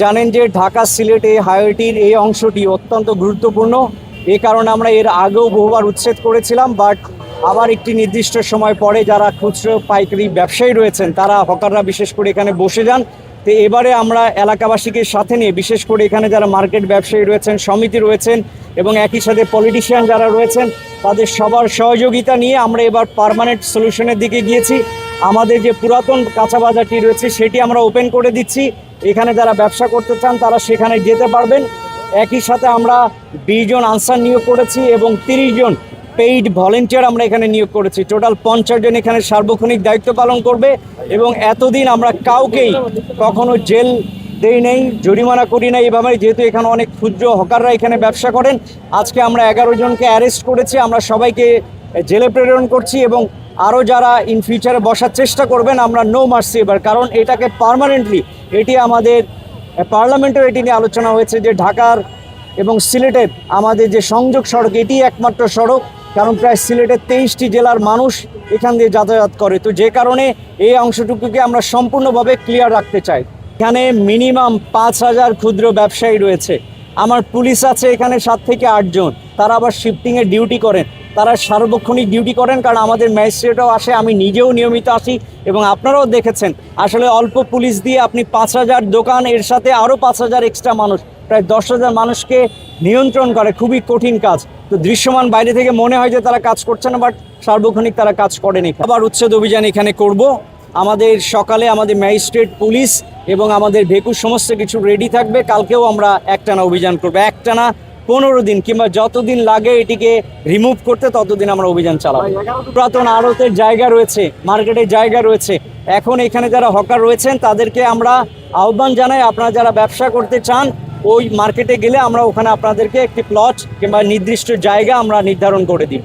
জানেন যে ঢাকা সিলেট এই হাইওয়েটির এই অংশটি অত্যন্ত গুরুত্বপূর্ণ। এই কারণে আমরা এর আগেও বহুবার উচ্ছেদ করেছিলাম, বাট আবার একটি নির্দিষ্ট সময় পরে যারা খুচরো পাইকারি ব্যবসায়ী রয়েছেন, তারা হকাররা বিশেষ করে এখানে বসে যান। তো এবারে আমরা এলাকাবাসীকে সাথে নিয়ে, বিশেষ করে এখানে যারা মার্কেট ব্যবসায়ী রয়েছেন, সমিতি রয়েছেন এবং একই সাথে পলিটিশিয়ান যারা রয়েছেন, তাদের সবার সহযোগিতা নিয়ে আমরা এবার পার্মানেন্ট সলিউশনের দিকে গিয়েছি। আমাদের যে পুরাতন কাঁচা বাজারটি রয়েছে সেটি আমরা ওপেন করে দিচ্ছি। এখানে যারা ব্যবসা করতে চান তারা সেখানে যেতে পারবেন। একই সাথে আমরা 20 জন আনসার নিয়োগ করেছি এবং 30 জন পেইড ভলেন্টিয়ার আমরা এখানে নিয়োগ করেছি। টোটাল 50 জন এখানে সার্বক্ষণিক দায়িত্ব পালন করবে এবং এতদিন আমরা কাউকেই কখনো জেল দেই নেই, জরিমানা করি নাই এভাবে, যেহেতু এখানে অনেক ক্ষুদ্র হকাররা এখানে ব্যবসা করেন। আজকে আমরা 11 জনকে অ্যারেস্ট করেছি, আমরা সবাইকে জেলে প্রেরণ করছি এবং আরও যারা ইন ফিউচারে বসার চেষ্টা করবেন আমরা নো মার্সি এবার, কারণ এটাকে পার্মানেন্টলি, এটি আমাদের পার্লামেন্টের এটি নিয়ে আলোচনা হয়েছে যে ঢাকার এবং সিলেটের আমাদের যে সংযোগ সড়ক, এটি একমাত্র সড়ক, কারণ প্রায় সিলেটের 23টি জেলার মানুষ এখান দিয়ে যাতায়াত করে। তো যে কারণে এই অংশটুকুকে আমরা সম্পূর্ণভাবে ক্লিয়ার রাখতে চাই। এখানে মিনিমাম 5000 ক্ষুদ্র ব্যবসায়ী রয়েছে। আমার পুলিশ আছে এখানে 7 থেকে 8 জন, তারা আবার শিফটিংয়ের ডিউটি করেন, তারা সার্বক্ষণিক ডিউটি করেন, কারণ আমাদের ম্যাজিস্ট্রেটও আসে, আমি নিজেও নিয়মিত আসি এবং আপনারাও দেখেছেন। আসলে অল্প পুলিশ দিয়ে আপনি 5000 দোকান, এর সাথে আরও 5000 এক্সট্রা মানুষ, প্রায় 10,000 মানুষকে নিয়ন্ত্রণ করে খুবই কঠিন কাজ। তো দৃশ্যমান বাইরে থেকে মনে হয় যে তারা কাজ করছে না, বাট সার্বক্ষণিক তারা কাজ করেনি। আবার উচ্ছেদ অভিযান এখানে করব। আমাদের সকালে আমাদের ম্যাজিস্ট্রেট, পুলিশ এবং আমাদের ভেকু সমস্ত কিছু রেডি থাকবে। কালকেও আমরা একটানা অভিযান করবো, একটানা 15 দিন কিংবা যতদিন লাগে এটিকে রিমুভ করতে, ততদিন আমরা অভিযান চালাবো। পুরাতন আড়তের জায়গা রয়েছে, মার্কেটের জায়গা রয়েছে, এখন এখানে যারা হকার রয়েছেন তাদেরকে আমরা আহ্বান জানাই, আপনারা যারা ব্যবসা করতে চান ওই মার্কেটে গেলে আমরা ওখানে আপনাদেরকে একটি প্লট কিংবা নির্দিষ্ট জায়গা আমরা নির্ধারণ করে দিব।